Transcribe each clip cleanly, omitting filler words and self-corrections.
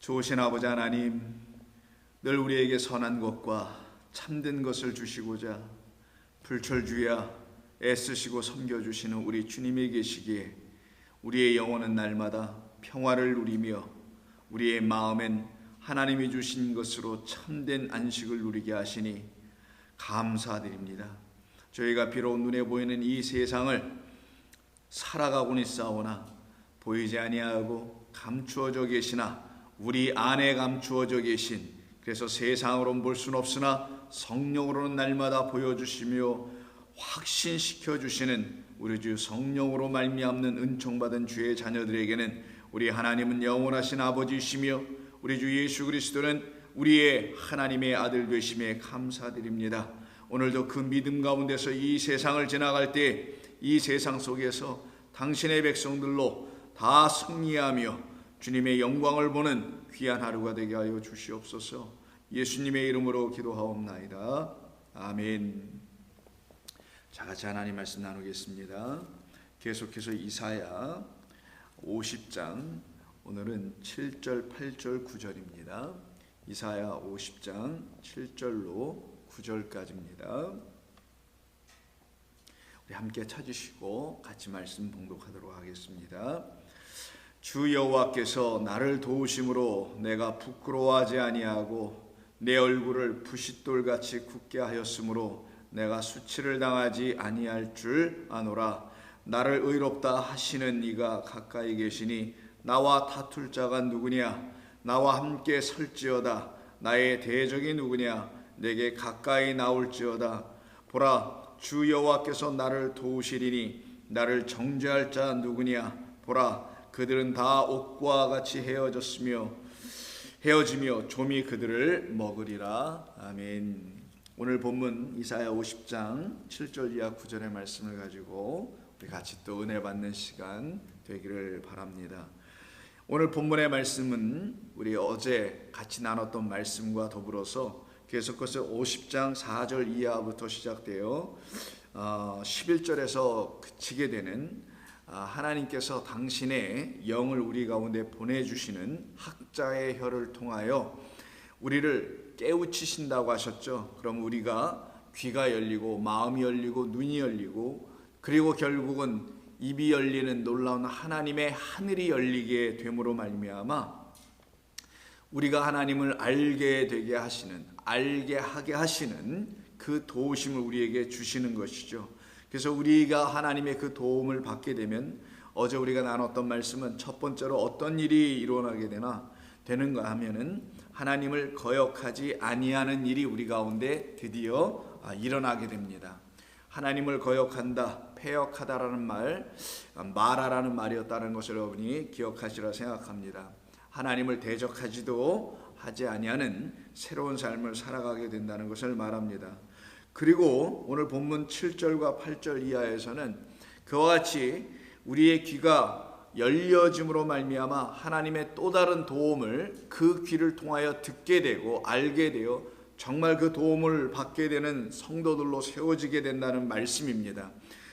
좋으신 아버지 하나님, 늘 우리에게 선한 것과 참된 것을 주시고자 불철주야 애쓰시고 섬겨주시는 우리 주님이 계시기에 우리의 영혼은 날마다 평화를 누리며 우리의 마음엔 하나님이 주신 것으로 참된 안식을 누리게 하시니 감사드립니다. 저희가 비록 눈에 보이는 이 세상을 살아가고는 있사오나 보이지 아니하고 감추어져 계시나 우리 안에 감추어져 계신, 그래서 세상으로는 볼 수는 없으나 성령으로는 날마다 보여주시며 확신시켜 주시는 우리 주 성령으로 말미암는 은총받은 주의 자녀들에게는 우리 하나님은 영원하신 아버지이시며 우리 주 예수 그리스도는 우리의 하나님의 아들 되심에 감사드립니다. 오늘도 그 믿음 가운데서 이 세상을 지나갈 때 이 세상 속에서 당신의 백성들로 다 승리하며 주님의 영광을 보는 귀한 하루가 되게 하여 주시옵소서. 예수님의 이름으로 기도하옵나이다. 아멘. 자, 같이 하나님 말씀 나누겠습니다. 계속해서 이사야 50장, 오늘은 7절, 8절, 9절입니다. 이사야 50장 7절로 9절까지입니다. 우리 함께 찾으시고 같이 말씀 봉독하도록 하겠습니다. 주 여호와께서 나를 도우심으로 내가 부끄러워하지 아니하고 내 얼굴을 부싯돌같이 굳게 하였으므로 내가 수치를 당하지 아니할 줄 아노라. 나를 의롭다 하시는 이가 가까이 계시니 나와 다툴 자가 누구냐? 나와 함께 설지어다. 나의 대적이 누구냐? 내게 가까이 나올지어다. 보라, 주 여호와께서 나를 도우시리니 나를 정죄할 자 누구냐? 보라, 그들은 다 옥과 같이 헤어지며 좀이 그들을 먹으리라. 아멘. 오늘 본문 이사야 50장 7절 이하 9절의 말씀을 가지고 우리 같이 또 은혜 받는 시간 되기를 바랍니다. 오늘 본문의 말씀은 우리 어제 같이 나눴던 말씀과 더불어서 계속해서 50장 4절 이하부터 시작되어 11절에서 그치게 되는 하나님께서 당신의 영을 우리 가운데 보내주시는 학자의 혀를 통하여 우리를 깨우치신다고 하셨죠. 그럼 우리가 귀가 열리고 마음이 열리고 눈이 열리고 그리고 결국은 입이 열리는 놀라운 하나님의 하늘이 열리게 됨으로 말미암아 우리가 하나님을 알게 하게 하시는 그 도우심을 우리에게 주시는 것이죠. 그래서 우리가 하나님의 그 도움을 받게 되면 어제 우리가 나눴던 말씀은 첫 번째로 어떤 일이 일어나게 되는가 하면은 하나님을 거역하지 아니하는 일이 우리 가운데 드디어 일어나게 됩니다. 하나님을 거역한다, 패역하다라는 말하라는 말이었다는 것을 여러분이 기억하시라 생각합니다. 하나님을 대적하지도 하지 아니하는 새로운 삶을 살아가게 된다는 것을 말합니다. 그리고 오늘 본문 7절과 8절 이하에서는 그와 같이 우리의 귀가 열려짐으로 말미암아 하나님의 또 다른 도움을 그 귀를 통하여 듣게 되고 알게 되어 정말 그 도움을 받게 되는 성도들로 세워지게 된다는 말씀입니다.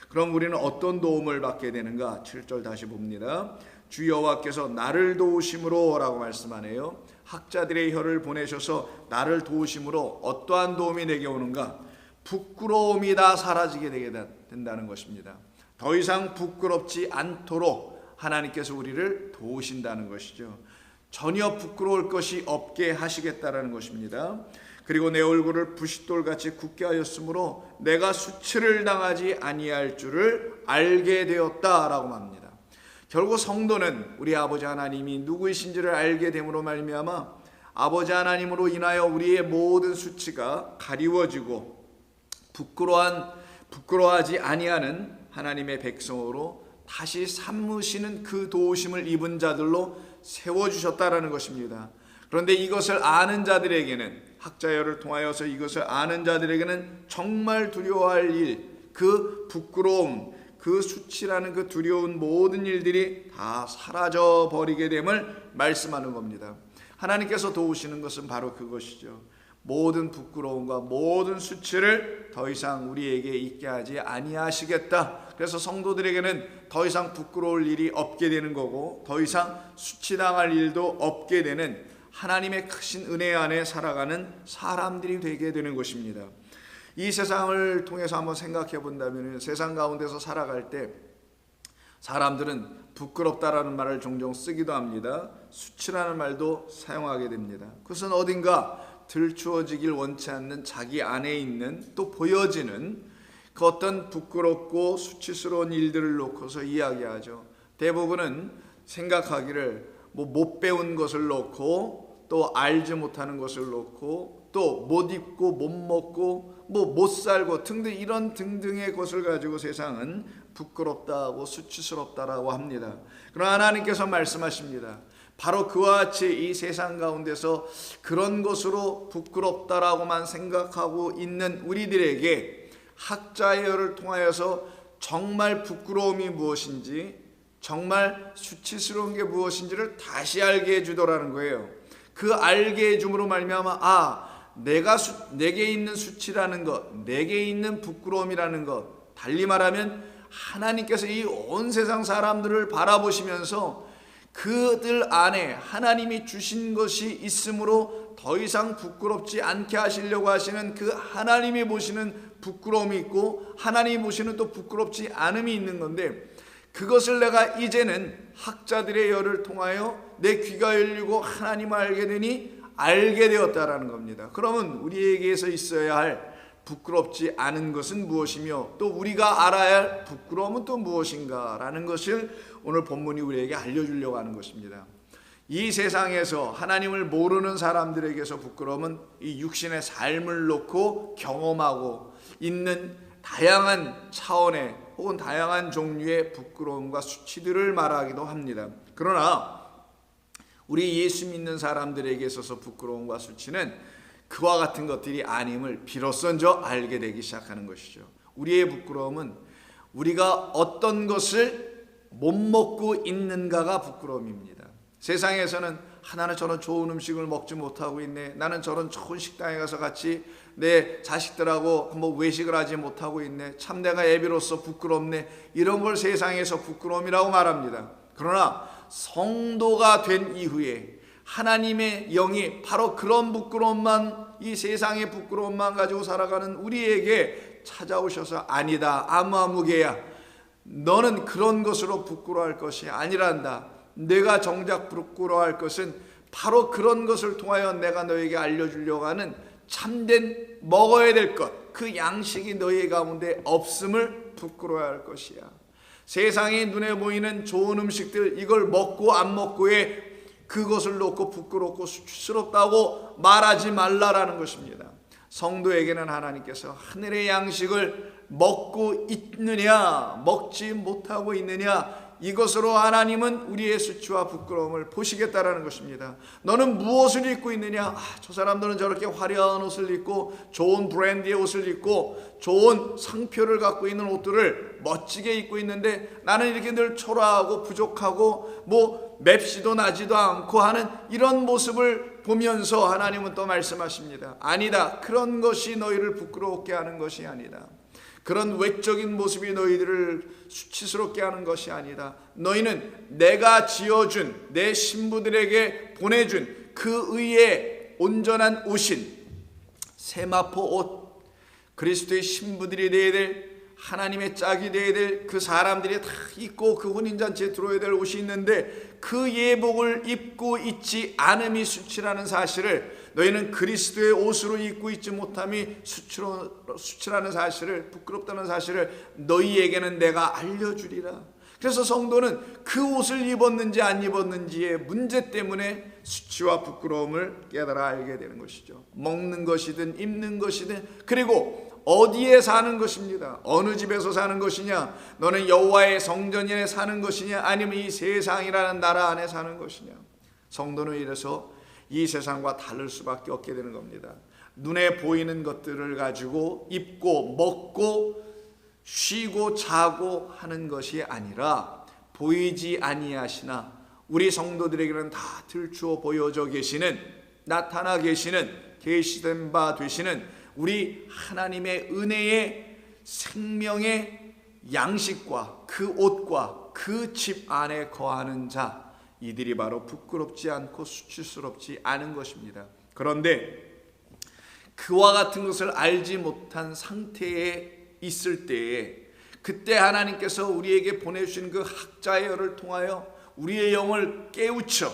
그럼 우리는 어떤 도움을 받게 되는가? 7절 다시 봅니다. 주 여호와께서 나를 도우심으로 라고 말씀하네요. 학자들의 혀를 보내셔서 나를 도우심으로 어떠한 도움이 내게 오는가? 부끄러움이 다 사라지게 되게 된다는 것입니다. 더 이상 부끄럽지 않도록 하나님께서 우리를 도우신다는 것이죠. 전혀 부끄러울 것이 없게 하시겠다라는 것입니다. 그리고 내 얼굴을 부싯돌같이 굳게 하였으므로 내가 수치를 당하지 아니할 줄을 알게 되었다라고 합니다. 결국 성도는 우리 아버지 하나님이 누구이신지를 알게 됨으로 말미암아 아버지 하나님으로 인하여 우리의 모든 수치가 가리워지고 부끄러워하지 아니하는 하나님의 백성으로 다시 삼으시는 그 도우심을 입은 자들로 세워주셨다라는 것입니다. 그런데 이것을 아는 자들에게는, 학자여를 통하여서 이것을 아는 자들에게는 정말 두려워할 일, 그 부끄러움, 그 수치라는 그 두려운 모든 일들이 다 사라져 버리게 됨을 말씀하는 겁니다. 하나님께서 도우시는 것은 바로 그것이죠. 모든 부끄러움과 모든 수치를 더 이상 우리에게 있게 하지 아니하시겠다. 그래서 성도들에게는 더 이상 부끄러울 일이 없게 되는 거고 더 이상 수치당할 일도 없게 되는 하나님의 크신 은혜 안에 살아가는 사람들이 되게 되는 것입니다. 이 세상을 통해서 한번 생각해 본다면 세상 가운데서 살아갈 때 사람들은 부끄럽다라는 말을 종종 쓰기도 합니다. 수치라는 말도 사용하게 됩니다. 그것은 어딘가 들추어지길 원치 않는 자기 안에 있는 또 보여지는 그 어떤 부끄럽고 수치스러운 일들을 놓고서 이야기하죠. 대부분은 생각하기를 못 배운 것을 놓고 또 알지 못하는 것을 놓고 또 못 입고 못 먹고 못 살고 등등 이런 등등의 것을 가지고 세상은 부끄럽다고 수치스럽다라고 합니다. 그러나 하나님께서 말씀하십니다. 바로 그와 같이 이 세상 가운데서 그런 것으로 부끄럽다라고만 생각하고 있는 우리들에게 학자의 혀를 통하여서 정말 부끄러움이 무엇인지 정말 수치스러운 게 무엇인지를 다시 알게 해주더라는 거예요. 그 알게 해줌으로 말미암아 내게 있는 수치라는 것, 내게 있는 부끄러움이라는 것, 달리 말하면 하나님께서 이 온 세상 사람들을 바라보시면서 그들 안에 하나님이 주신 것이 있으므로 더 이상 부끄럽지 않게 하시려고 하시는 그 하나님이 보시는 부끄러움이 있고 하나님이 보시는 또 부끄럽지 않음이 있는 건데, 그것을 내가 이제는 학자들의 혀를 통하여 내 귀가 열리고 하나님을 알게 되니 알게 되었다라는 겁니다. 그러면 우리에게서 있어야 할 부끄럽지 않은 것은 무엇이며 또 우리가 알아야 할 부끄러움은 또 무엇인가라는 것을 오늘 본문이 우리에게 알려주려고 하는 것입니다. 이 세상에서 하나님을 모르는 사람들에게서 부끄러움은 이 육신의 삶을 놓고 경험하고 있는 다양한 차원의 혹은 다양한 종류의 부끄러움과 수치들을 말하기도 합니다. 그러나 우리 예수 믿는 사람들에게 있어서 부끄러움과 수치는 그와 같은 것들이 아님을 비로소 알게 되기 시작하는 것이죠. 우리의 부끄러움은 우리가 어떤 것을 못 먹고 있는가가 부끄러움입니다. 세상에서는 나는 저런 좋은 음식을 먹지 못하고 있네, 나는 저런 좋은 식당에 가서 같이 내 자식들하고 한번 외식을 하지 못하고 있네, 참 내가 애비로서 부끄럽네, 이런 걸 세상에서 부끄러움이라고 말합니다. 그러나 성도가 된 이후에 하나님의 영이 바로 그런 부끄러움만, 이 세상의 부끄러움만 가지고 살아가는 우리에게 찾아오셔서 아니다, 아무개야, 너는 그런 것으로 부끄러워할 것이 아니란다. 내가 정작 부끄러워할 것은 바로 그런 것을 통하여 내가 너에게 알려주려고 하는 참된 먹어야 될 것, 그 양식이 너희 가운데 없음을 부끄러워할 것이야. 세상의 눈에 보이는 좋은 음식들, 이걸 먹고 안 먹고에 그것을 놓고 부끄럽고 수치스럽다고 말하지 말라라는 것입니다. 성도에게는 하나님께서 하늘의 양식을 먹고 있느냐 먹지 못하고 있느냐, 이것으로 하나님은 우리의 수치와 부끄러움을 보시겠다라는 것입니다. 너는 무엇을 입고 있느냐? 저 사람들은 저렇게 화려한 옷을 입고 좋은 브랜드의 옷을 입고 좋은 상표를 갖고 있는 옷들을 멋지게 입고 있는데 나는 이렇게 늘 초라하고 부족하고 맵시도 나지도 않고 하는 이런 모습을 보면서 하나님은 또 말씀하십니다. 아니다, 그런 것이 너희를 부끄럽게 하는 것이 아니다. 그런 외적인 모습이 너희들을 수치스럽게 하는 것이 아니다. 너희는 내가 지어준 내 신부들에게 보내준 그 의의 온전한 옷인 세마포 옷, 그리스도의 신부들이 되어야 될, 하나님의 짝이 되어야 될 그 사람들이 다 입고 그 혼인잔치에 들어야 될 옷이 있는데 그 예복을 입고 있지 않음이 수치라는 사실을, 너희는 그리스도의 옷으로 입고 있지 못함이 수치라는 사실을, 부끄럽다는 사실을 너희에게는 내가 알려주리라. 그래서 성도는 그 옷을 입었는지 안 입었는지의 문제 때문에 수치와 부끄러움을 깨달아 알게 되는 것이죠. 먹는 것이든 입는 것이든, 그리고 어디에 사는 것입니다. 어느 집에서 사는 것이냐, 너는 여호와의 성전에 사는 것이냐, 아니면 이 세상이라는 나라 안에 사는 것이냐. 성도는 이래서 이 세상과 다를 수밖에 없게 되는 겁니다. 눈에 보이는 것들을 가지고 입고 먹고 쉬고 자고 하는 것이 아니라 보이지 아니하시나 우리 성도들에게는 다 들추어 보여져 계시는, 나타나 계시는, 계시된 바 되시는 우리 하나님의 은혜의 생명의 양식과 그 옷과 그 집 안에 거하는 자, 이들이 바로 부끄럽지 않고 수치스럽지 않은 것입니다. 그런데 그와 같은 것을 알지 못한 상태에 있을 때에 그때 하나님께서 우리에게 보내주신 그 학자의 열을 통하여 우리의 영을 깨우쳐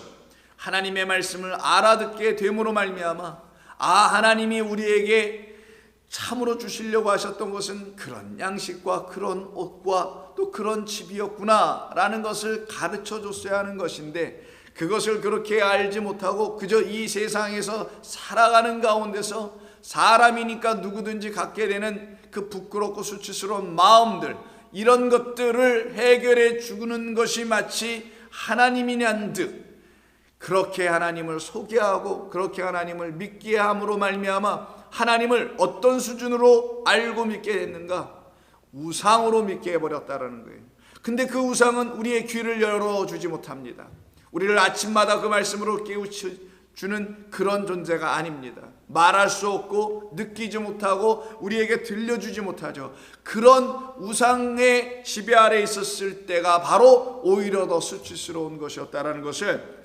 하나님의 말씀을 알아듣게 됨으로 말미암아 하나님이 우리에게 참으로 주시려고 하셨던 것은 그런 양식과 그런 옷과 또 그런 집이었구나 라는 것을 가르쳐 줬어야 하는 것인데 그것을 그렇게 알지 못하고 그저 이 세상에서 살아가는 가운데서 사람이니까 누구든지 갖게 되는 그 부끄럽고 수치스러운 마음들, 이런 것들을 해결해 주는 것이 마치 하나님이란 듯 그렇게 하나님을 소개하고 그렇게 하나님을 믿게 함으로 말미암아 하나님을 어떤 수준으로 알고 믿게 됐는가? 우상으로 믿게 해버렸다라는 거예요. 근데 그 우상은 우리의 귀를 열어주지 못합니다. 우리를 아침마다 그 말씀으로 깨우쳐주는 그런 존재가 아닙니다. 말할 수 없고 느끼지 못하고 우리에게 들려주지 못하죠. 그런 우상의 지배 아래 있었을 때가 바로 오히려 더 수치스러운 것이었다라는 것을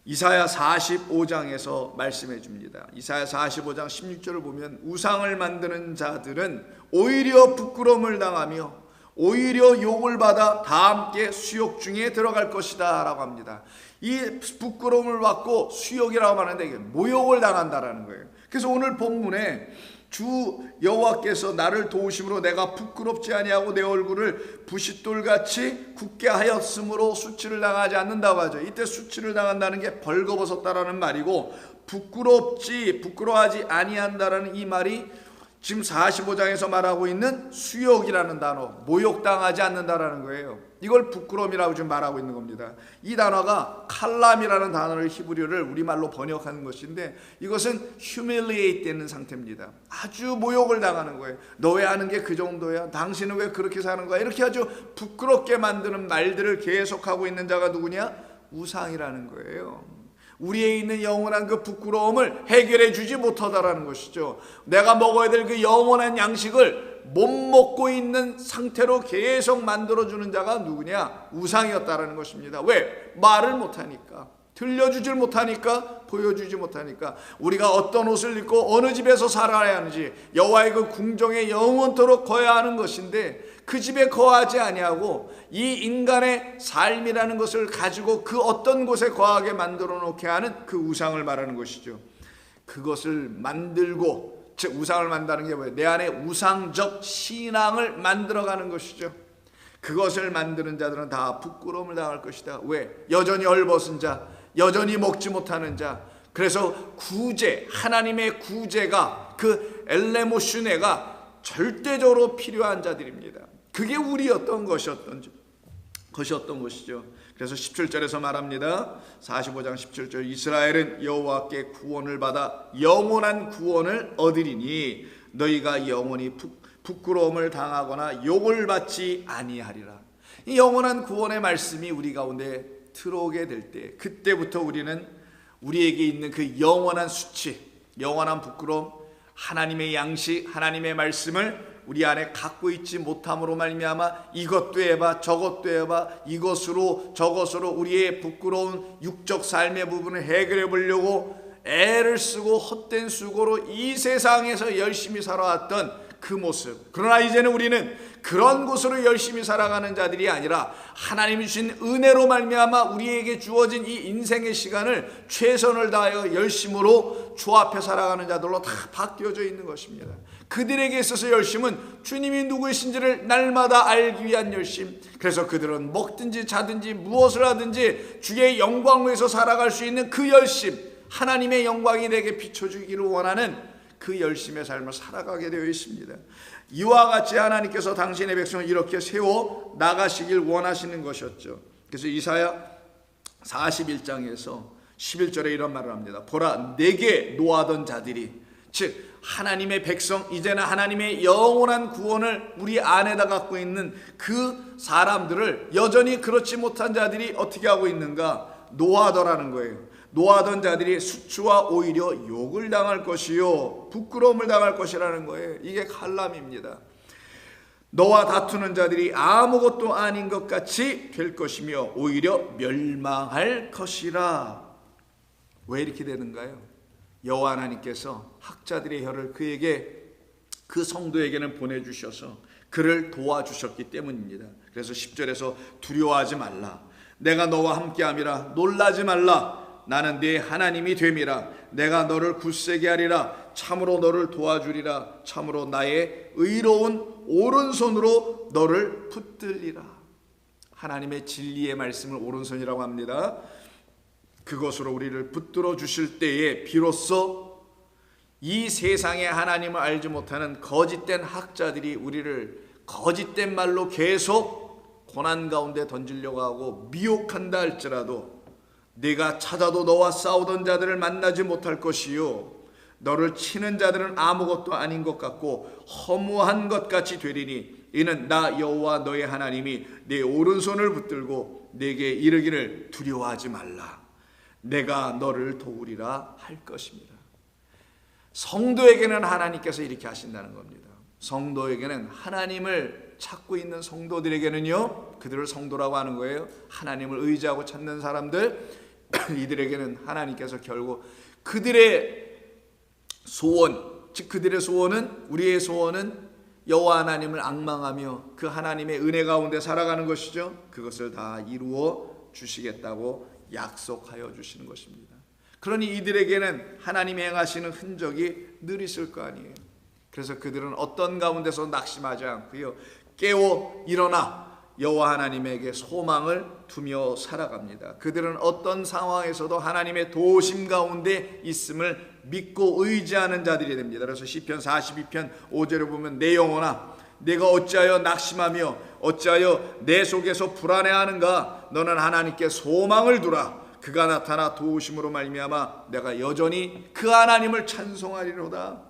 이사야 45장에서 말씀해 줍니다. 이사야 45장 16절을 보면 우상을 만드는 자들은 오히려 부끄러움을 당하며 오히려 욕을 받아 다 함께 수욕 중에 들어갈 것이다 라고 합니다. 이 부끄러움을 받고 수욕이라고 하는데 이게 모욕을 당한다라는 거예요. 그래서 오늘 본문에 주 여호와께서 나를 도우심으로 내가 부끄럽지 아니하고 내 얼굴을 부싯돌같이 굳게 하였으므로 수치를 당하지 않는다고 하죠. 이때 수치를 당한다는 게 벌거벗었다라는 말이고 부끄러워하지 아니한다라는 이 말이 지금 45장에서 말하고 있는 수욕이라는 단어, 모욕당하지 않는다라는 거예요. 이걸 부끄러움이라고 지금 말하고 있는 겁니다. 이 단어가 칼람이라는 단어를 히브리어를 우리말로 번역하는 것인데 이것은 humiliate 되는 상태입니다. 아주 모욕을 당하는 거예요. 너 왜 하는 게 그 정도야? 당신은 왜 그렇게 사는 거야? 이렇게 아주 부끄럽게 만드는 말들을 계속하고 있는 자가 누구냐? 우상이라는 거예요. 우리에 있는 영원한 그 부끄러움을 해결해 주지 못하다라는 것이죠. 내가 먹어야 될 그 영원한 양식을 못 먹고 있는 상태로 계속 만들어주는 자가 누구냐? 우상이었다라는 것입니다. 왜? 말을 못하니까, 들려주질 못하니까, 보여주지 못하니까. 우리가 어떤 옷을 입고 어느 집에서 살아야 하는지 여호와의 그 궁정에 영원토록 거해야 하는 것인데 그 집에 거하지 아니하고 이 인간의 삶이라는 것을 가지고 그 어떤 곳에 거하게 만들어 놓게 하는 그 우상을 말하는 것이죠. 그것을 만들고, 즉 우상을 만든다는 게 뭐예요? 내 안에 우상적 신앙을 만들어가는 것이죠. 그것을 만드는 자들은 다 부끄러움을 당할 것이다. 왜? 여전히 헐벗은 자, 여전히 먹지 못하는 자. 그래서 구제, 하나님의 구제가, 그 엘레모슈네가 절대적으로 필요한 자들입니다. 그게 우리였던 것이었던 것이죠. 그래서 17절에서 말합니다. 45장 17절 이스라엘은 여호와께 구원을 받아 영원한 구원을 얻으리니 너희가 영원히 부끄러움을 당하거나 욕을 받지 아니하리라. 이 영원한 구원의 말씀이 우리 가운데 들어오게 될 때 그때부터 우리는 우리에게 있는 그 영원한 수치, 영원한 부끄러움, 하나님의 양식, 하나님의 말씀을 우리 안에 갖고 있지 못함으로 말미암아 이것도 해봐 저것도 해봐 이것으로 저것으로 우리의 부끄러운 육적 삶의 부분을 해결해 보려고 애를 쓰고 헛된 수고로 이 세상에서 열심히 살아왔던 그 모습. 그러나 이제는 우리는 그런 곳으로 열심히 살아가는 자들이 아니라 하나님이 주신 은혜로 말미암아 우리에게 주어진 이 인생의 시간을 최선을 다하여 열심으로 주 앞에 살아가는 자들로 다 바뀌어져 있는 것입니다. 그들에게 있어서 열심은 주님이 누구이신지를 날마다 알기 위한 열심. 그래서 그들은 먹든지 자든지 무엇을 하든지 주의 영광을 위해서 살아갈 수 있는 그 열심, 하나님의 영광이 내게 비춰주기를 원하는 그 열심의 삶을 살아가게 되어 있습니다. 이와 같이 하나님께서 당신의 백성을 이렇게 세워 나가시길 원하시는 것이었죠. 그래서 이사야 41장에서 11절에 이런 말을 합니다. 보라, 내게 노하던 자들이, 즉 하나님의 백성, 이제는 하나님의 영원한 구원을 우리 안에다 갖고 있는 그 사람들을 여전히 그렇지 못한 자들이 어떻게 하고 있는가? 노하더라는 거예요. 노하던 자들이 수치와 오히려 욕을 당할 것이요 부끄러움을 당할 것이라는 거예요. 이게 칼람입니다. 너와 다투는 자들이 아무것도 아닌 것 같이 될 것이며 오히려 멸망할 것이라. 왜 이렇게 되는가요? 여호와 하나님께서 학자들의 혀를 그 성도에게는 보내주셔서 그를 도와주셨기 때문입니다. 그래서 10절에서 두려워하지 말라. 내가 너와 함께함이라. 놀라지 말라. 나는 네 하나님이 됨이라. 내가 너를 굳세게 하리라. 참으로 너를 도와주리라. 참으로 나의 의로운 오른손으로 너를 붙들리라. 하나님의 진리의 말씀을 오른손이라고 합니다. 그것으로 우리를 붙들어 주실 때에 비로소 이 세상에 하나님을 알지 못하는 거짓된 학자들이 우리를 거짓된 말로 계속 고난 가운데 던지려고 하고 미혹한다 할지라도 네가 찾아도 너와 싸우던 자들을 만나지 못할 것이요 너를 치는 자들은 아무것도 아닌 것 같고 허무한 것 같이 되리니 이는 나 여호와 너의 하나님이 네 오른손을 붙들고 네게 이르기를 두려워하지 말라. 내가 너를 도우리라 할 것입니다. 성도에게는 하나님께서 이렇게 하신다는 겁니다. 성도에게는 하나님을 찾고 있는 성도들에게는요, 그들을 성도라고 하는 거예요. 하나님을 의지하고 찾는 사람들, 이들에게는 하나님께서 결국 그들의 소원, 즉 그들의 소원은, 우리의 소원은 여호와 하나님을 앙망하며 그 하나님의 은혜 가운데 살아가는 것이죠. 그것을 다 이루어 주시겠다고 약속하여 주시는 것입니다. 그러니 이들에게는 하나님이 행하시는 흔적이 늘 있을 거 아니에요. 그래서 그들은 어떤 가운데서 낙심하지 않고요, 깨어 일어나 여호와 하나님에게 소망을 두며 살아갑니다. 그들은 어떤 상황에서도 하나님의 도우심 가운데 있음을 믿고 의지하는 자들이 됩니다. 그래서 시편 42편 5절에 보면 내 영혼아 내가 어찌하여 낙심하며 어찌하여 내 속에서 불안해하는가. 너는 하나님께 소망을 두라. 그가 나타나 도우심으로 말미암아 내가 여전히 그 하나님을 찬송하리로다.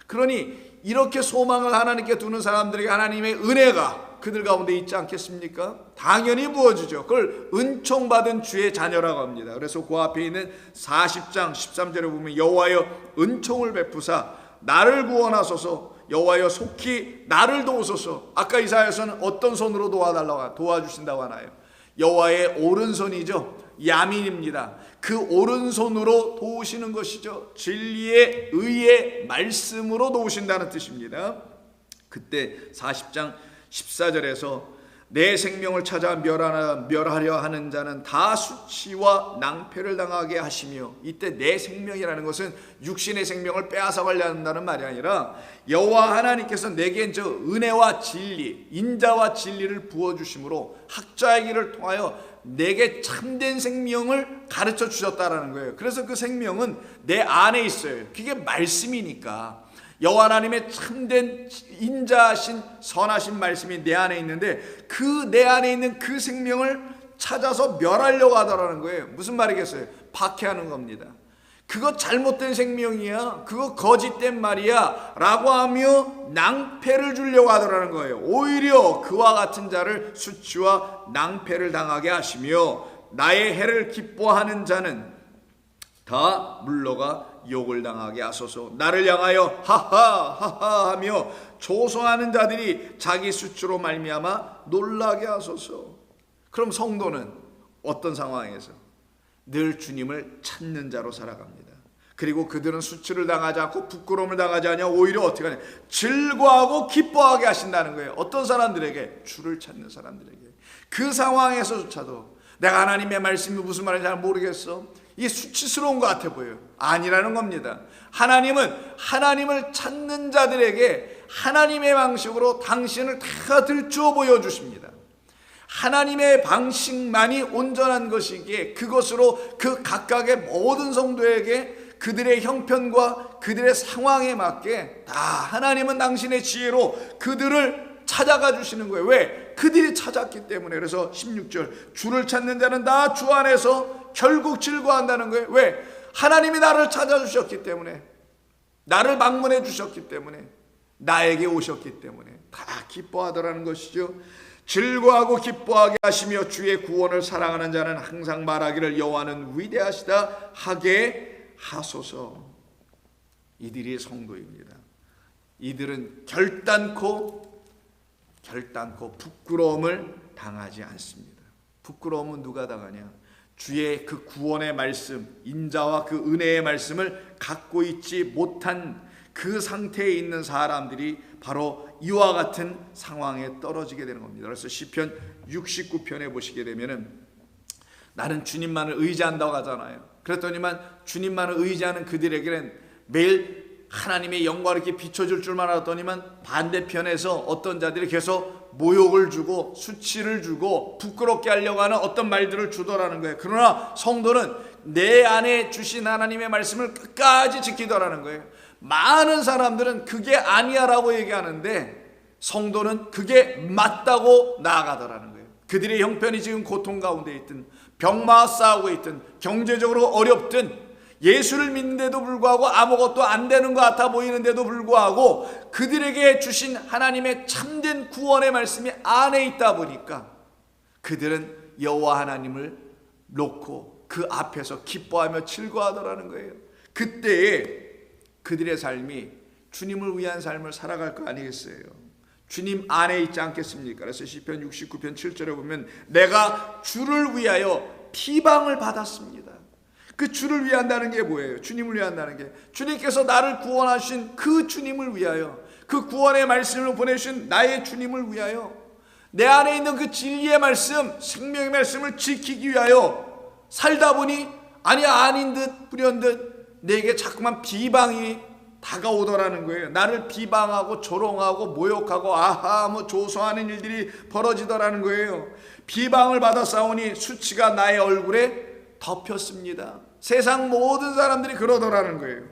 그러니 이렇게 소망을 하나님께 두는 사람들에게 하나님의 은혜가 그들 가운데 있지 않겠습니까? 당연히 부어주죠. 그걸 은총받은 주의 자녀라고 합니다. 그래서 그 앞에 있는 40장 13절에 보면 여호와여 은총을 베푸사 나를 구원하소서. 여호와여 속히 나를 도우소서. 아까 이사야서는 어떤 손으로 도와주신다고 하나요? 여호와의 오른손이죠. 야민입니다. 그 오른손으로 도우시는 것이죠. 진리의 의의 말씀으로 도우신다는 뜻입니다. 그때 40장 14절에서 내 생명을 찾아 멸하려 하는 자는 다 수치와 낭패를 당하게 하시며, 이때 내 생명이라는 것은 육신의 생명을 빼앗아가려 한다는 말이 아니라 여호와 하나님께서 내게 저 은혜와 진리, 인자와 진리를 부어주심으로 학자의 길을 통하여 내게 참된 생명을 가르쳐 주셨다라는 거예요. 그래서 그 생명은 내 안에 있어요. 그게 말씀이니까. 여호와 하나님의 참된 인자하신 선하신 말씀이 내 안에 있는데 그 내 안에 있는 그 생명을 찾아서 멸하려고 하더라는 거예요. 무슨 말이겠어요? 박해하는 겁니다. 그거 잘못된 생명이야, 그거 거짓된 말이야 라고 하며 낭패를 주려고 하더라는 거예요. 오히려 그와 같은 자를 수치와 낭패를 당하게 하시며 나의 해를 기뻐하는 자는 다 물러가 욕을 당하게 하소서. 나를 향하여 하하 하하 하며 조소하는 자들이 자기 수치로 말미암아 놀라게 하소서. 그럼 성도는 어떤 상황에서 늘 주님을 찾는 자로 살아갑니다. 그리고 그들은 수치를 당하지 않고 부끄러움을 당하지 않냐, 오히려 어떻게 하냐, 즐거워하고 기뻐하게 하신다는 거예요. 어떤 사람들에게? 주를 찾는 사람들에게. 그 상황에서조차도 내가 하나님의 말씀이 무슨 말인지 잘 모르겠어, 이게 수치스러운 것 같아 보여요. 아니라는 겁니다. 하나님은 하나님을 찾는 자들에게 하나님의 방식으로 당신을 다 들추어 보여주십니다. 하나님의 방식만이 온전한 것이기에 그것으로 그 각각의 모든 성도에게 그들의 형편과 그들의 상황에 맞게 다 하나님은 당신의 지혜로 그들을 찾아가 주시는 거예요. 왜? 그들이 찾았기 때문에. 그래서 16절 주를 찾는 자는 다 주 안에서 결국 즐거워한다는 거예요. 왜? 하나님이 나를 찾아주셨기 때문에, 나를 방문해 주셨기 때문에, 나에게 오셨기 때문에 다 기뻐하더라는 것이죠. 즐거워하고 기뻐하게 하시며 주의 구원을 사랑하는 자는 항상 말하기를 여호와는 위대하시다 하게 하소서. 이들이 성도입니다. 이들은 결단코 결단코 부끄러움을 당하지 않습니다. 부끄러움은 누가 당하냐? 주의 그 구원의 말씀, 인자와 그 은혜의 말씀을 갖고 있지 못한 그 상태에 있는 사람들이 바로 이와 같은 상황에 떨어지게 되는 겁니다. 그래서 시편 69편에 보시게 되면은 나는 주님만을 의지한다고 하잖아요. 그랬더니만 주님만을 의지하는 그들에게는 매일 하나님의 영광을 이렇게 비춰줄 줄만 알았더니만 반대편에서 어떤 자들이 계속 모욕을 주고 수치를 주고 부끄럽게 하려고 하는 어떤 말들을 주더라는 거예요. 그러나 성도는 내 안에 주신 하나님의 말씀을 끝까지 지키더라는 거예요. 많은 사람들은 그게 아니야 라고 얘기하는데 성도는 그게 맞다고 나아가더라는 거예요. 그들의 형편이 지금 고통 가운데 있든 병마와 싸우고 있든 경제적으로 어렵든 예수를 믿는데도 불구하고 아무것도 안 되는 것 같아 보이는데도 불구하고 그들에게 주신 하나님의 참된 구원의 말씀이 안에 있다 보니까 그들은 여호와 하나님을 놓고 그 앞에서 기뻐하며 즐거워하더라는 거예요. 그때에 그들의 삶이 주님을 위한 삶을 살아갈 거 아니겠어요? 주님 안에 있지 않겠습니까? 그래서 시편 69편 7절에 보면 내가 주를 위하여 비방을 받았습니다. 그 주를 위한다는 게 뭐예요? 주님을 위한다는 게 주님께서 나를 구원하신 그 주님을 위하여, 그 구원의 말씀을 보내주신 나의 주님을 위하여, 내 안에 있는 그 진리의 말씀, 생명의 말씀을 지키기 위하여 살다 보니 아닌 듯 불현듯 내게 자꾸만 비방이 다가오더라는 거예요. 나를 비방하고 조롱하고 모욕하고 아하 조소하는 일들이 벌어지더라는 거예요. 비방을 받아 싸우니 수치가 나의 얼굴에 덮였습니다. 세상 모든 사람들이 그러더라는 거예요.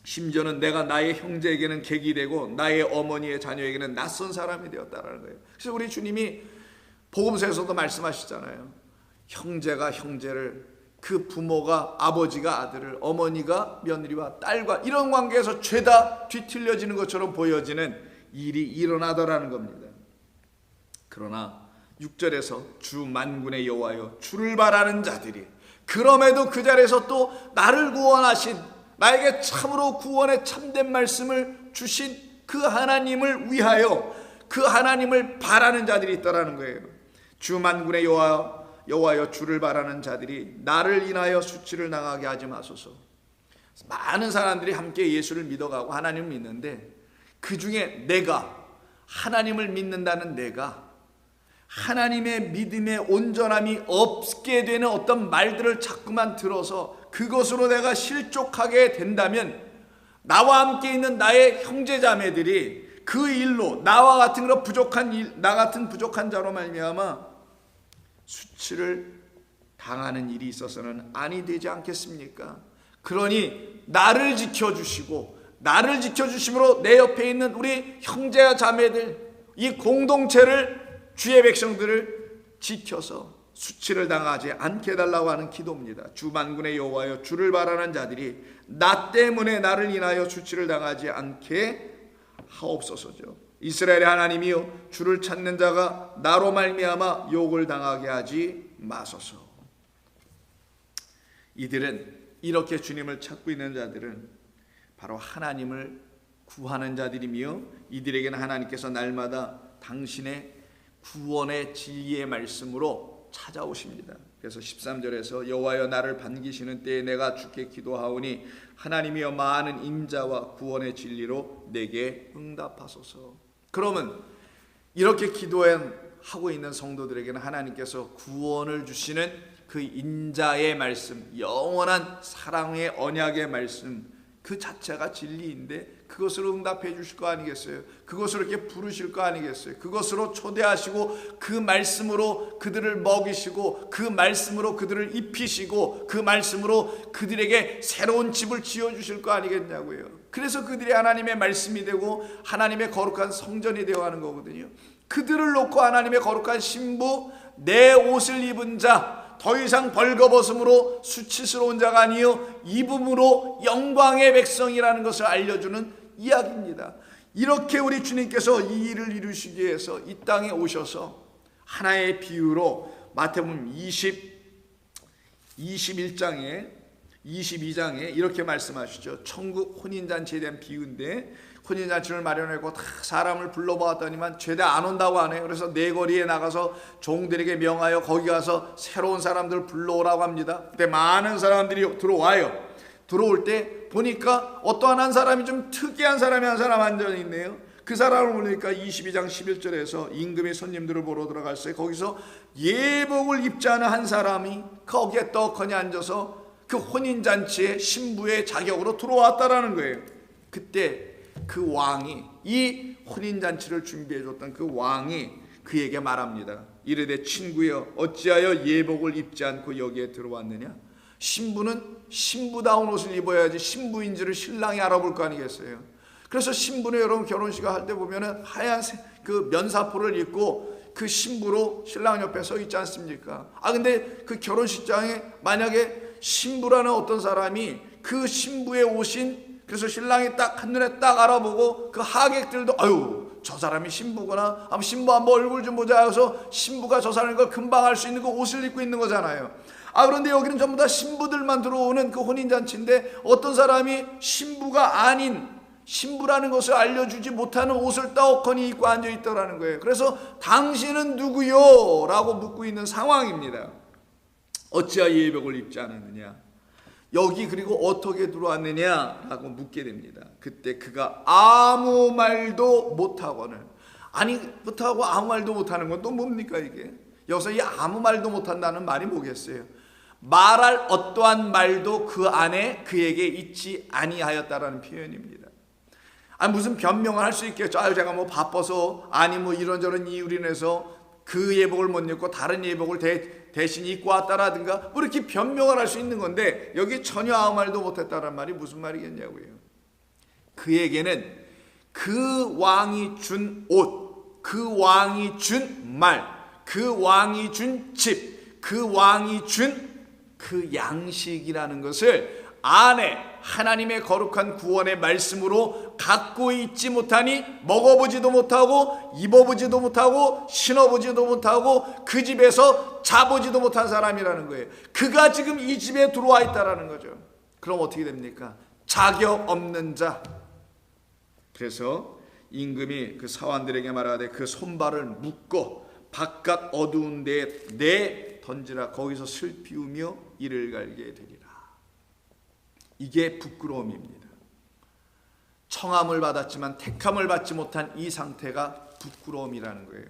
심지어는 내가 나의 형제에게는 객이 되고 나의 어머니의 자녀에게는 낯선 사람이 되었다는 거예요. 그래서 우리 주님이 복음서에서도 말씀하시잖아요. 형제가 형제를, 그 부모가 아버지가 아들을, 어머니가 며느리와 딸과 이런 관계에서 죄다 뒤틀려지는 것처럼 보여지는 일이 일어나더라는 겁니다. 그러나 6절에서 주 만군의 여호와여 주를 바라는 자들이, 그럼에도 그 자리에서 또 나를 구원하신, 나에게 참으로 구원의 참된 말씀을 주신 그 하나님을 위하여 그 하나님을 바라는 자들이 있다라는 거예요. 주 만군의 여호와여 주를 바라는 자들이 나를 인하여 수치를 당하게 하지 마소서. 많은 사람들이 함께 예수를 믿어가고 하나님을 믿는데 그 중에 내가 하나님을 믿는다는 내가 하나님의 믿음의 온전함이 없게 되는 어떤 말들을 자꾸만 들어서 그것으로 내가 실족하게 된다면 나와 함께 있는 나의 형제자매들이 그 일로 나와 같은 그런 나 같은 부족한 자로 말미암아 수치를 당하는 일이 있어서는 아니 되지 않겠습니까? 그러니 나를 지켜주시고 나를 지켜주심으로 내 옆에 있는 우리 형제와 자매들, 이 공동체를, 주의 백성들을 지켜서 수치를 당하지 않게 해달라고 하는 기도입니다. 주 만군의 여호와여 주를 바라는 자들이 나 때문에 나를 인하여 수치를 당하지 않게 하옵소서죠. 이스라엘의 하나님이여 주를 찾는 자가 나로 말미암아 욕을 당하게 하지 마소서. 이들은, 이렇게 주님을 찾고 있는 자들은 바로 하나님을 구하는 자들이며 이들에게는 하나님께서 날마다 당신의 구원의 진리의 말씀으로 찾아오십니다. 그래서 13절에서 여호와여 나를 반기시는 때에 내가 주께 기도하오니 하나님이여 많은 인자와 구원의 진리로 내게 응답하소서. 그러면 이렇게 기도하고 있는 성도들에게는 하나님께서 구원을 주시는 그 인자의 말씀, 영원한 사랑의 언약의 말씀 그 자체가 진리인데 그것으로 응답해 주실 거 아니겠어요? 그것으로 이렇게 부르실 거 아니겠어요? 그것으로 초대하시고 그 말씀으로 그들을 먹이시고 그 말씀으로 그들을 입히시고 그 말씀으로 그들에게 새로운 집을 지어주실 거 아니겠냐고요. 그래서 그들이 하나님의 말씀이 되고 하나님의 거룩한 성전이 되어 가는 거거든요. 그들을 놓고 하나님의 거룩한 신부, 내 옷을 입은 자, 더 이상 벌거벗음으로 수치스러운 자가 아니요 입음으로 영광의 백성이라는 것을 알려주는 이야기입니다. 이렇게 우리 주님께서 이 일을 이루시기 위해서 이 땅에 오셔서 하나의 비유로 마태복음 21장에 22장에 이렇게 말씀하시죠. 천국 혼인잔치에 대한 비유인데 혼인잔치를 마련하고 다 사람을 불러보았더니만 죄다 안 온다고 하네요. 그래서 내거리에 나가서 종들에게 명하여 거기 가서 새로운 사람들 불러오라고 합니다. 그때 많은 사람들이 들어와요. 들어올 때 보니까 어떠한 한 사람이 좀 특이한 사람이 한 사람 앉아 있네요. 그 사람을 보니까 22장 11절에서 임금이 손님들을 보러 들어갔어요. 거기서 예복을 입지 않은 한 사람이 거기에 떡하니 앉아서 그 혼인잔치의 신부의 자격으로 들어왔다라는 거예요. 그때 그 왕이, 이 혼인잔치를 준비해줬던 그 왕이 그에게 말합니다. 이르되 친구여, 어찌하여 예복을 입지 않고 여기에 들어왔느냐? 신부는 신부다운 옷을 입어야지 신부인지를 신랑이 알아볼 거 아니겠어요? 그래서 신부는 여러분 결혼식을 할 때 보면은 하얀 그 면사포를 입고 그 신부로 신랑 옆에 서 있지 않습니까? 근데 그 결혼식장에 만약에 신부라는 어떤 사람이 그 신부의 옷인, 그래서 신랑이 딱 한눈에 딱 알아보고 그 하객들도 아유 저 사람이 신부구나, 한번 신부 한번 얼굴 좀 보자 해서 신부가 저 사람인 걸 금방 알 수 있는 그 옷을 입고 있는 거잖아요. 그런데 여기는 전부 다 신부들만 들어오는 그 혼인잔치인데 어떤 사람이 신부가 아닌, 신부라는 것을 알려주지 못하는 옷을 떡하니 입고 앉아있더라는 거예요. 그래서 당신은 누구요? 라고 묻고 있는 상황입니다. 어찌하여 예복을 입지 않았느냐? 여기 그리고 어떻게 들어왔느냐? 라고 묻게 됩니다. 그때 그가 아무 말도 못하거늘, 못하고 아무 말도 못하는 건 또 뭡니까 이게? 여기서 이 아무 말도 못한다는 말이 뭐겠어요? 말할 어떠한 말도 그 안에 그에게 있지 아니하였다라는 표현입니다. 무슨 변명을 할 수 있겠죠. 제가 뭐 바빠서, 뭐 이런저런 이유로 인해서 그 예복을 못 입고 다른 예복을 대신 입고 왔다라든가 뭐 이렇게 변명을 할 수 있는 건데 여기 전혀 아무 말도 못했다는 말이 무슨 말이겠냐고요. 그에게는 그 왕이 준 옷, 그 왕이 준 말, 그 왕이 준 집, 그 왕이 준 그 양식이라는 것을 안에 하나님의 거룩한 구원의 말씀으로 갖고 있지 못하니 먹어보지도 못하고 입어보지도 못하고 신어보지도 못하고 그 집에서 자보지도 못한 사람이라는 거예요. 그가 지금 이 집에 들어와 있다라는 거죠. 그럼 어떻게 됩니까? 자격 없는 자. 그래서 임금이 그 사환들에게 말하되 그 손발을 묶고 바깥 어두운 데에 내 던지라. 거기서 슬피우며 이를 갈게 되리라. 이게 부끄러움입니다. 청함을 받았지만 택함을 받지 못한 이 상태가 부끄러움이라는 거예요.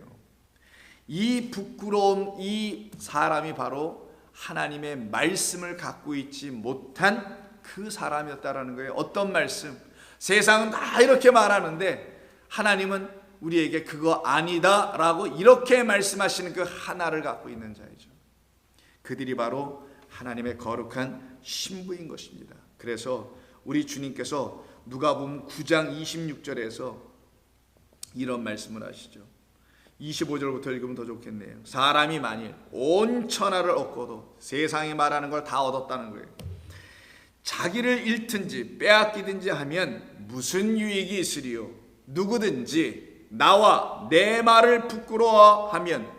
이 부끄러움, 이 사람이 바로 하나님의 말씀을 갖고 있지 못한 그 사람이었다라는 거예요. 어떤 말씀? 세상은 다 이렇게 말하는데 하나님은 우리에게 그거 아니다 라고 이렇게 말씀하시는 그 하나를 갖고 있는 자이죠. 그들이 바로 하나님의 거룩한 신부인 것입니다. 그래서 우리 주님께서 누가복음 9장 26절에서 이런 말씀을 하시죠. 25절부터 읽으면 더 좋겠네요. 사람이 만일 온 천하를 얻고도 세상이 말하는 걸 다 얻었다는 거예요. 자기를 잃든지 빼앗기든지 하면 무슨 유익이 있으리요? 누구든지 나와 내 말을 부끄러워하면,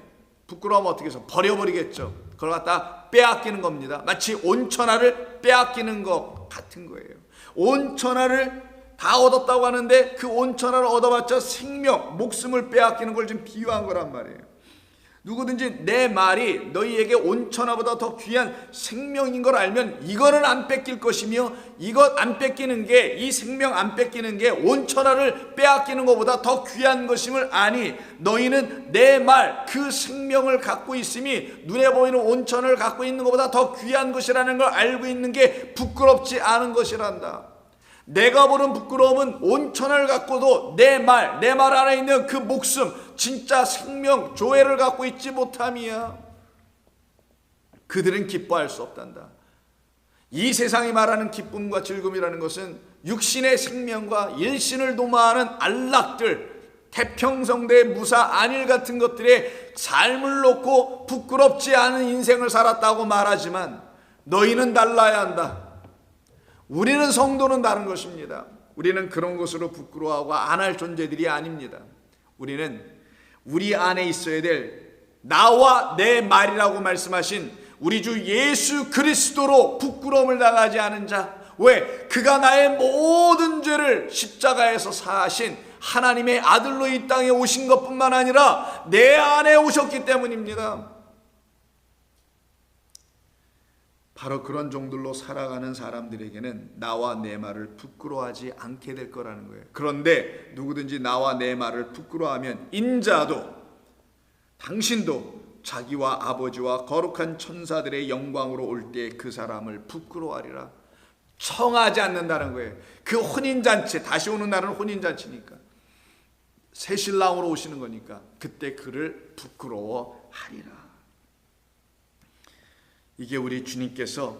부끄러워하면 어떻게 해서 버려버리겠죠. 그걸 갖다 빼앗기는 겁니다. 마치 온 천하를 빼앗기는 것 같은 거예요. 온 천하를 다 얻었다고 하는데 그 온 천하를 얻어봤자 생명, 목숨을 빼앗기는 걸 좀 비유한 거란 말이에요. 누구든지 내 말이 너희에게 온 천하보다 더 귀한 생명인 걸 알면 이거는 안 뺏길 것이며, 이것 안 뺏기는 게, 이 생명 안 뺏기는 게 온 천하를 빼앗기는 것보다 더 귀한 것임을 아니 너희는 내 말, 그 생명을 갖고 있음이 눈에 보이는 온 천하를 갖고 있는 것보다 더 귀한 것이라는 걸 알고 있는 게 부끄럽지 않은 것이란다. 내가 보는 부끄러움은 온 천하를 갖고도 내 말 안에 있는 그 목숨, 진짜 생명, 조회를 갖고 있지 못함이야. 그들은 기뻐할 수 없단다. 이 세상이 말하는 기쁨과 즐거움이라는 것은 육신의 생명과 일신을 도모하는 안락들, 태평성대 무사 안일 같은 것들의 삶을 놓고 부끄럽지 않은 인생을 살았다고 말하지만 너희는 달라야 한다. 우리는 성도는 다른 것입니다. 우리는 그런 것으로 부끄러워하고 안 할 존재들이 아닙니다. 우리는 우리 안에 있어야 될 나와 내 말이라고 말씀하신 우리 주 예수 그리스도로 부끄러움을 당하지 않은 자, 왜? 그가 나의 모든 죄를 십자가에서 사하신 하나님의 아들로 이 땅에 오신 것뿐만 아니라 내 안에 오셨기 때문입니다. 바로 그런 종들로 살아가는 사람들에게는 나와 내 말을 부끄러워하지 않게 될 거라는 거예요. 그런데 누구든지 나와 내 말을 부끄러워하면 인자도 당신도 자기와 아버지와 거룩한 천사들의 영광으로 올 때 그 사람을 부끄러워하리라. 청하지 않는다는 거예요. 그 혼인잔치, 다시 오는 날은 혼인잔치니까, 새 신랑으로 오시는 거니까 그때 그를 부끄러워하리라. 이게 우리 주님께서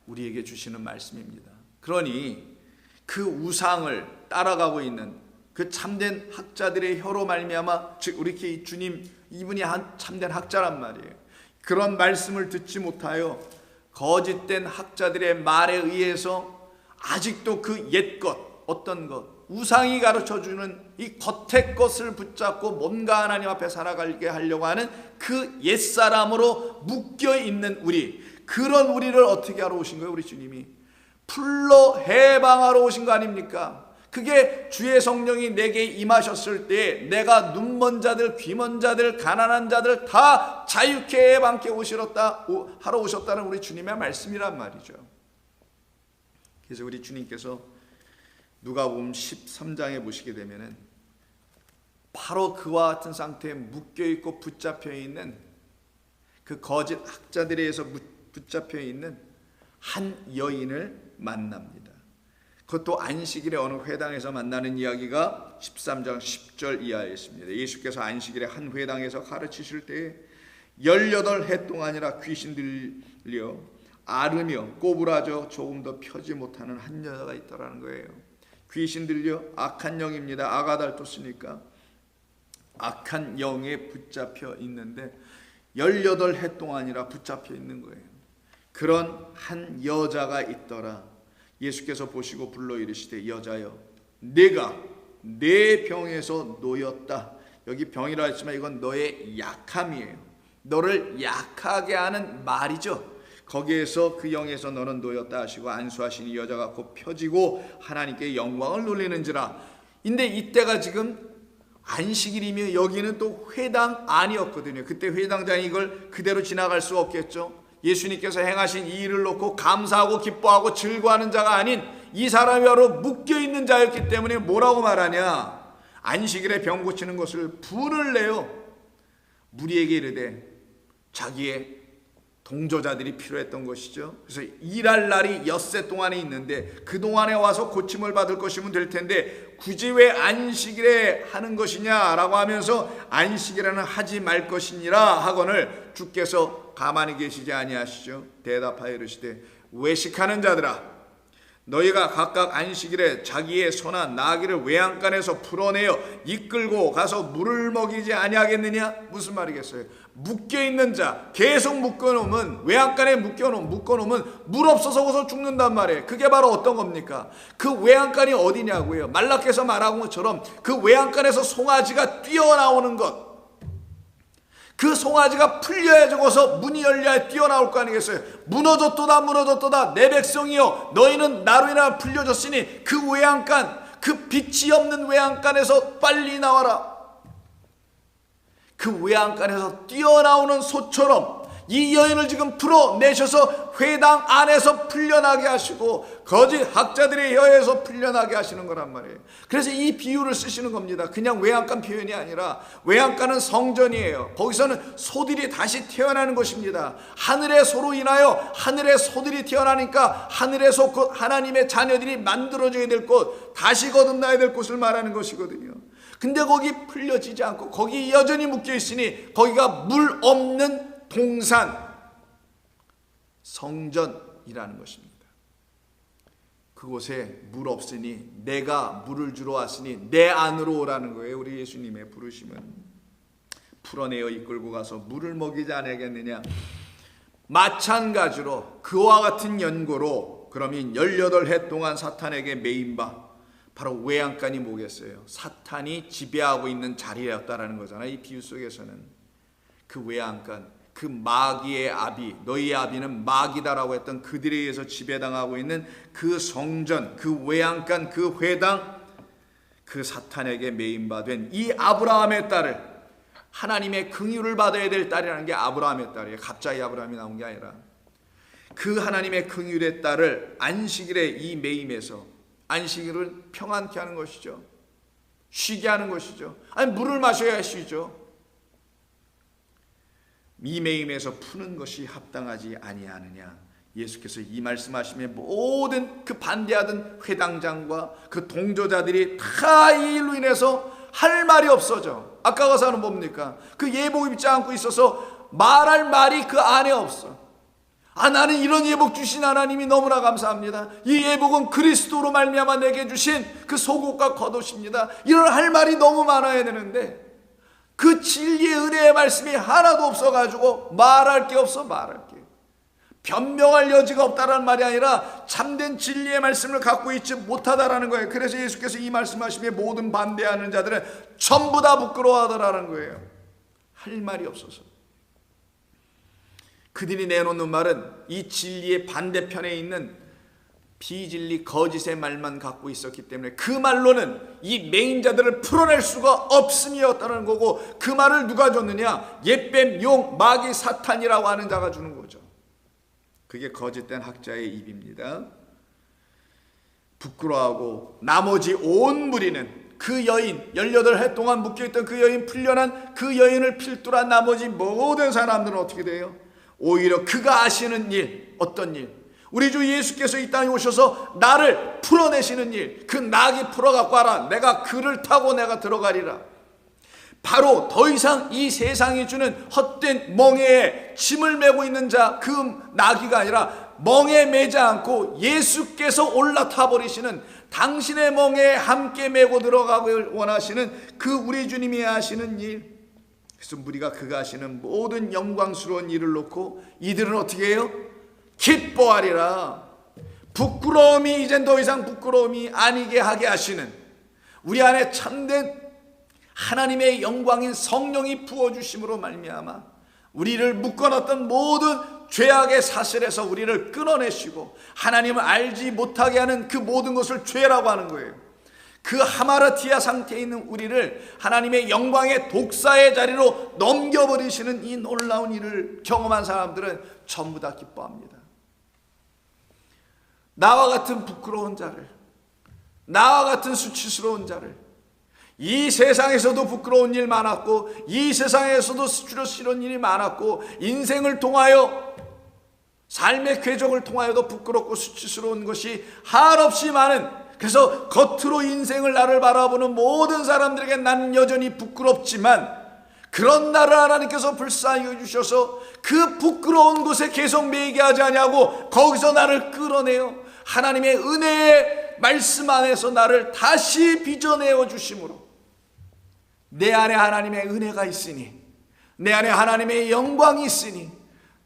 우리에게 주시는 말씀입니다. 그러니 그 우상을 따라가고 있는 그 참된 학자들의 혀로 말미암아, 즉 우리 주님 이분이 한 참된 학자란 말이에요. 그런 말씀을 듣지 못하여 거짓된 학자들의 말에 의해서 아직도 그 옛것, 어떤 것, 우상이 가르쳐주는 이 겉의 것을 붙잡고 뭔가 하나님 앞에 살아가게 하려고 하는 그 옛사람으로 묶여있는 우리, 그런 우리를 어떻게 하러 오신 거예요? 우리 주님이 풀로 해방하러 오신 거 아닙니까? 그게 주의 성령이 내게 임하셨을 때 내가 눈먼 자들, 귀먼 자들, 가난한 자들 다 자유케 해방케 하러 오셨다는 우리 주님의 말씀이란 말이죠. 그래서 우리 주님께서 누가복음 13장에 보시게 되면은 바로 그와 같은 상태에 묶여 있고 붙잡혀 있는 그 거짓 학자들에 의해서 붙잡혀 있는 한 여인을 만납니다. 그것도 안식일에 어느 회당에서 만나는 이야기가 13장 10절 이하에 있습니다. 예수께서 안식일에 한 회당에서 가르치실 때에 18해 동안이나 귀신 들려 앓으며 꼬부라져 조금 더 펴지 못하는 한 여자가 있더라는 거예요. 귀신 들려 악한 영입니다. 아가달토스니까 악한 영에 붙잡혀 있는데 18해 동안이나 붙잡혀 있는 거예요. 그런 한 여자가 있더라. 예수께서 보시고 불러 이르시되 여자여 내가 내 병에서 놓였다. 여기 병이라 했지만 이건 너의 약함이에요. 너를 약하게 하는 말이죠. 거기에서 그 영에서 너는 놓였다 하시고 안수하시니 여자가 곧 펴지고 하나님께 영광을 돌리는지라. 근데 이때가 지금 안식일이며 여기는 또 회당 안이었거든요. 그때 회당장이 이걸 그대로 지나갈 수 없겠죠. 예수님께서 행하신 이 일을 놓고 감사하고 기뻐하고 즐거워하는 자가 아닌 이 사람이 바로 묶여있는 자였기 때문에 뭐라고 말하냐, 안식일에 병 고치는 것을 분을 내요. 무리에게 이르되 자기의 동조자들이 필요했던 것이죠. 그래서 일할 날이 엿새 동안에 있는데 그 동안에 와서 고침을 받을 것이면 될 텐데 굳이 왜 안식일에 하는 것이냐라고 하면서 안식일에는 하지 말 것이니라 하거늘 주께서 가만히 계시지 아니하시죠. 대답하여 이르시되 외식하는 자들아 너희가 각각 안식일에 자기의 소나 나귀를 외양간에서 풀어내어 이끌고 가서 물을 먹이지 아니하겠느냐? 무슨 말이겠어요? 묶여있는 자, 계속 묶어놓으면, 외양간에 묶어놓으면 물 없어서 거기서 죽는단 말이에요. 그게 바로 어떤 겁니까? 그 외양간이 어디냐고요? 말라께서 말한 것처럼 그 외양간에서 송아지가 뛰어나오는 것, 그 송아지가 풀려야 죽어서 문이 열려야 뛰어나올 거 아니겠어요? 무너졌도다 내 백성이여 너희는 나로 인하여 풀려졌으니 그 외양간, 그 빛이 없는 외양간에서 빨리 나와라. 그 외양간에서 뛰어나오는 소처럼 이 여인을 지금 풀어내셔서 회당 안에서 풀려나게 하시고 거짓 학자들의 혀에서 풀려나게 하시는 거란 말이에요. 그래서 이 비유를 쓰시는 겁니다. 그냥 외양간 표현이 아니라 외양간은 성전이에요. 거기서는 소들이 다시 태어나는 것입니다. 하늘의 소로 인하여 하늘의 소들이 태어나니까 하늘의 소, 곧 하나님의 자녀들이 만들어져야 될 곳, 다시 거듭나야 될 곳을 말하는 것이거든요. 근데 거기 풀려지지 않고 거기 여전히 묶여 있으니 거기가 물 없는 동산, 성전이라는 것입니다. 그곳에 물 없으니 내가 물을 주러 왔으니 내 안으로 오라는 거예요. 우리 예수님의 부르심은 풀어내어 이끌고 가서 물을 먹이지 않겠느냐. 마찬가지로 그와 같은 연고로 그러면 18해 동안 사탄에게 매인바 바로 외양간이 뭐겠어요? 사탄이 지배하고 있는 자리였다라는 거잖아요. 이 비유 속에서는 그 외양간, 그 마귀의 아비, 너희의 아비는 마귀다라고 했던 그들에 의해서 지배당하고 있는 그 성전, 그 외양간, 그 회당, 그 사탄에게 매인바된 이 아브라함의 딸을, 하나님의 긍휼을 받아야 될 딸이라는 게 아브라함의 딸이에요. 갑자기 아브라함이 나온 게 아니라 그 하나님의 긍휼의 딸을 안식일에 이 매임에서, 안식일은 평안케 하는 것이죠. 쉬게 하는 것이죠. 아니 물을 마셔야 쉬죠. 이 매임에서 푸는 것이 합당하지 아니하느냐. 예수께서 이 말씀하시면 모든 그 반대하던 회당장과 그 동조자들이 다 이 일로 인해서 할 말이 없어져. 아까 가서는 뭡니까? 그 예복 입지 않고 있어서 말할 말이 그 안에 없어. 나는 이런 예복 주신 하나님이 너무나 감사합니다. 이 예복은 그리스도로 말미암아 내게 주신 그 속옷과 겉옷입니다. 이런 할 말이 너무 많아야 되는데 그 진리의 은혜의 말씀이 하나도 없어가지고 말할 게 없어. 말할 게, 변명할 여지가 없다라는 말이 아니라 참된 진리의 말씀을 갖고 있지 못하다라는 거예요. 그래서 예수께서 이 말씀하시며 모든 반대하는 자들은 전부 다 부끄러워하더라는 거예요. 할 말이 없어서. 그들이 내놓는 말은 이 진리의 반대편에 있는 비진리 거짓의 말만 갖고 있었기 때문에 그 말로는 이 맹인자들을 풀어낼 수가 없음이었다는 거고, 그 말을 누가 줬느냐? 옛뱀, 용, 마귀, 사탄이라고 하는 자가 주는 거죠. 그게 거짓된 학자의 입입니다. 부끄러워하고 나머지 온 무리는 그 여인, 18해 동안 묶여있던 그 여인, 풀려난 그 여인을 필두로 나머지 모든 사람들은 어떻게 돼요? 오히려 그가 아시는 일, 어떤 일? 우리 주 예수께서 이 땅에 오셔서 나를 풀어내시는 일, 그 나귀 풀어갖고 와라. 내가 그를 타고 내가 들어가리라. 바로 더 이상 이 세상이 주는 헛된 멍에에 짐을 메고 있는 자, 그 나귀가 아니라 멍에 매지 않고 예수께서 올라타 버리시는, 당신의 멍에 함께 메고 들어가길 원하시는 그 우리 주님이 하시는 일. 그래서 우리가 그가 하시는 모든 영광스러운 일을 놓고 이들은 어떻게 해요? 기뻐하리라. 부끄러움이 이젠 더 이상 부끄러움이 아니게 하게 하시는, 우리 안에 참된 하나님의 영광인 성령이 부어주심으로 말미암아 우리를 묶어놨던 모든 죄악의 사슬에서 우리를 끊어내시고 하나님을 알지 못하게 하는 그 모든 것을 죄라고 하는 거예요. 그 하마르티아 상태에 있는 우리를 하나님의 영광의 독사의 자리로 넘겨버리시는 이 놀라운 일을 경험한 사람들은 전부 다 기뻐합니다. 나와 같은 부끄러운 자를, 나와 같은 수치스러운 자를, 이 세상에서도 부끄러운 일 많았고 이 세상에서도 수치스러운 일이 많았고 인생을 통하여, 삶의 궤적을 통하여도 부끄럽고 수치스러운 것이 한없이 많은, 그래서 겉으로 인생을 나를 바라보는 모든 사람들에게 나는 여전히 부끄럽지만 그런 나를 하나님께서 불쌍히 여주셔서 그 부끄러운 곳에 계속 매이게 하지 아니하고 거기서 나를 끌어내어 하나님의 은혜의 말씀 안에서 나를 다시 빚어내어 주심으로 내 안에 하나님의 은혜가 있으니, 내 안에 하나님의 영광이 있으니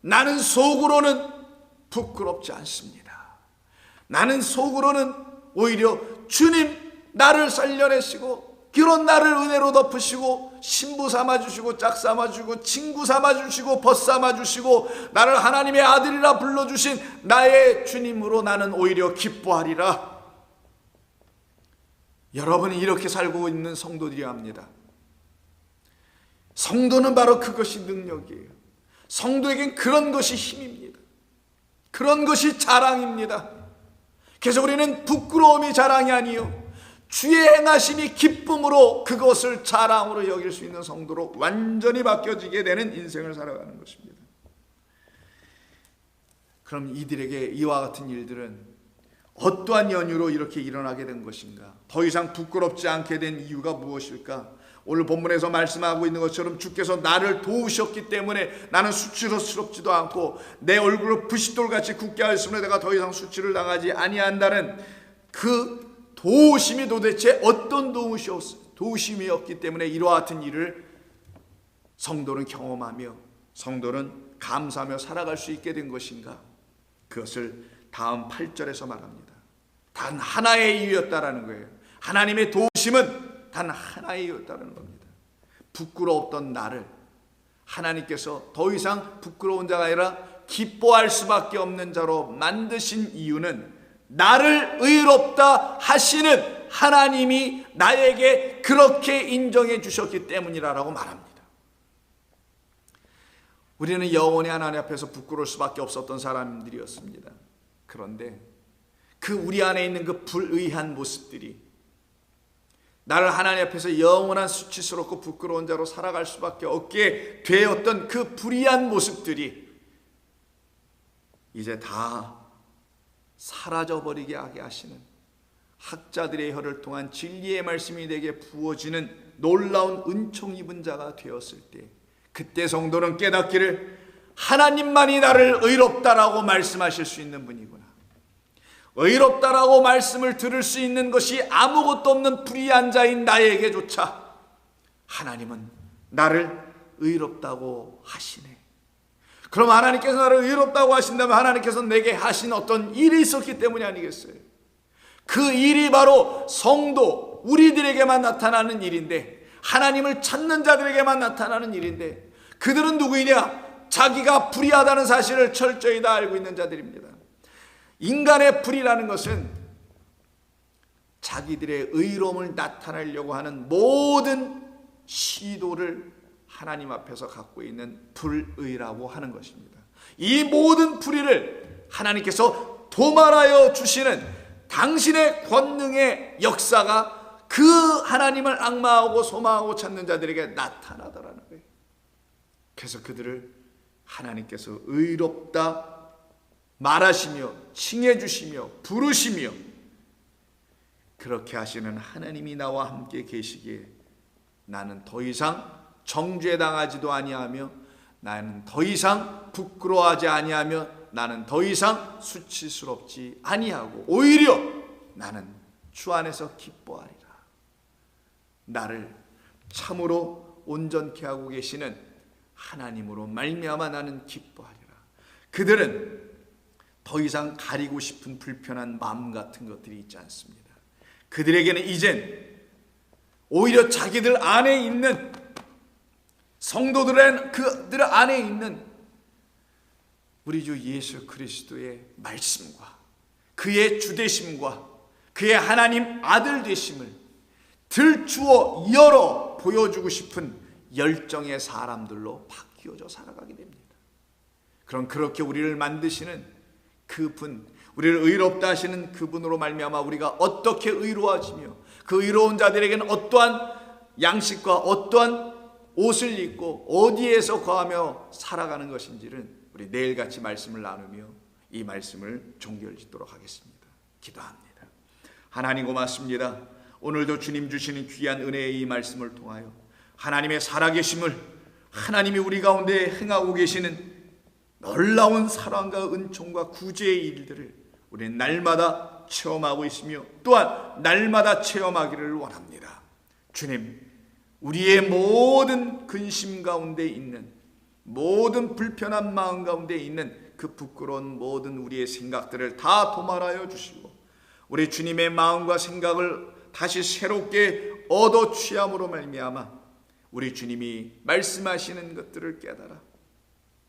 나는 속으로는 부끄럽지 않습니다. 나는 속으로는 오히려 주님 나를 살려내시고 그런 나를 은혜로 덮으시고 신부 삼아주시고 짝 삼아주시고 친구 삼아주시고 벗 삼아주시고 나를 하나님의 아들이라 불러주신 나의 주님으로 나는 오히려 기뻐하리라. 여러분이 이렇게 살고 있는 성도들이야 합니다. 성도는 바로 그것이 능력이에요. 성도에겐 그런 것이 힘입니다. 그런 것이 자랑입니다. 그래서 우리는 부끄러움이 자랑이 아니요 주의 행하심이 기쁨으로 그것을 자랑으로 여길 수 있는 성도로 완전히 바뀌어지게 되는 인생을 살아가는 것입니다. 그럼 이들에게 이와 같은 일들은 어떠한 연유로 이렇게 일어나게 된 것인가? 더 이상 부끄럽지 않게 된 이유가 무엇일까? 오늘 본문에서 말씀하고 있는 것처럼 주께서 나를 도우셨기 때문에 나는 수치스럽지도 않고 내 얼굴을 부싯돌같이 굳게 하였으므로 내가 더 이상 수치를 당하지 아니한다는 그 도우심이 도대체 어떤 도우심이었기 때문에 이와 같은 일을 성도는 경험하며 성도는 감사하며 살아갈 수 있게 된 것인가? 그것을 다음 8절에서 말합니다. 단 하나의 이유였다라는 거예요. 하나님의 도우심은 단 하나의 이유였다는 겁니다. 부끄러웠던 나를 하나님께서 더 이상 부끄러운 자가 아니라 기뻐할 수밖에 없는 자로 만드신 이유는 나를 의롭다 하시는 하나님이 나에게 그렇게 인정해 주셨기 때문이라고 말합니다. 우리는 영원히 하나님 앞에서 부끄러울 수밖에 없었던 사람들이었습니다. 그런데 그 우리 안에 있는 그 불의한 모습들이 나를 하나님 앞에서 영원한 수치스럽고 부끄러운 자로 살아갈 수밖에 없게 되었던 그 불의한 모습들이 이제 다 사라져버리게 하게 하시는 학자들의 혀를 통한 진리의 말씀이 내게 부어지는 놀라운 은총 입은 자가 되었을 때, 그때 성도는 깨닫기를 하나님만이 나를 의롭다라고 말씀하실 수 있는 분이구나. 의롭다라고 말씀을 들을 수 있는 것이 아무것도 없는 불의한 자인 나에게조차 하나님은 나를 의롭다고 하시네. 그럼 하나님께서 나를 의롭다고 하신다면 하나님께서 내게 하신 어떤 일이 있었기 때문이 아니겠어요? 그 일이 바로 성도 우리들에게만 나타나는 일인데, 하나님을 찾는 자들에게만 나타나는 일인데, 그들은 누구이냐? 자기가 불의하다는 사실을 철저히 다 알고 있는 자들입니다. 인간의 불의라는 것은 자기들의 의로움을 나타내려고 하는 모든 시도를 하나님 앞에서 갖고 있는 불의라고 하는 것입니다. 이 모든 불의를 하나님께서 도말하여 주시는 당신의 권능의 역사가 그 하나님을 악마하고 소망하고 찾는 자들에게 나타나더라는 거예요. 그래서 그들을 하나님께서 의롭다 말하시며 칭해 주시며 부르시며 그렇게 하시는 하나님이 나와 함께 계시기에 나는 더 이상 정죄당하지도 아니하며, 나는 더 이상 부끄러워하지 아니하며, 나는 더 이상 수치스럽지 아니하고 오히려 나는 주 안에서 기뻐하리라. 나를 참으로 온전케 하고 계시는 하나님으로 말미암아 나는 기뻐하리라. 그들은 더 이상 가리고 싶은 불편한 마음 같은 것들이 있지 않습니다. 그들에게는 이젠 오히려 자기들 안에 있는 성도들의 그들 안에 있는 우리 주 예수 그리스도의 말씀과 그의 주되심과 그의 하나님 아들 되심을 들추어 열어 보여주고 싶은 열정의 사람들로 바뀌어져 살아가게 됩니다. 그럼 그렇게 우리를 만드시는 그분, 우리를 의롭다 하시는 그분으로 말미암아 우리가 어떻게 의로워지며 그 의로운 자들에게는 어떠한 양식과 어떠한 옷을 입고 어디에서 거하며 살아가는 것인지는 우리 내일같이 말씀을 나누며 이 말씀을 종결짓도록 하겠습니다. 기도합니다. 하나님 고맙습니다. 오늘도 주님 주시는 귀한 은혜의 이 말씀을 통하여 하나님의 살아계심을, 하나님이 우리 가운데 행하고 계시는 놀라운 사랑과 은총과 구제의 일들을 우리는 날마다 체험하고 있으며 또한 날마다 체험하기를 원합니다. 주님, 우리의 모든 근심 가운데 있는, 모든 불편한 마음 가운데 있는 그 부끄러운 모든 우리의 생각들을 다 도말하여 주시고 우리 주님의 마음과 생각을 다시 새롭게 얻어 취함으로 말미암아 우리 주님이 말씀하시는 것들을 깨달아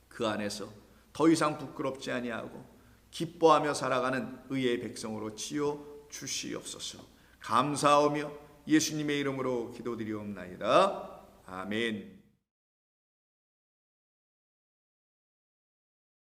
그 안에서 더 이상 부끄럽지 아니하고 기뻐하며 살아가는 의의 백성으로 지어 주시옵소서. 감사하며 예수님의 이름으로 기도드리옵나이다. 아멘.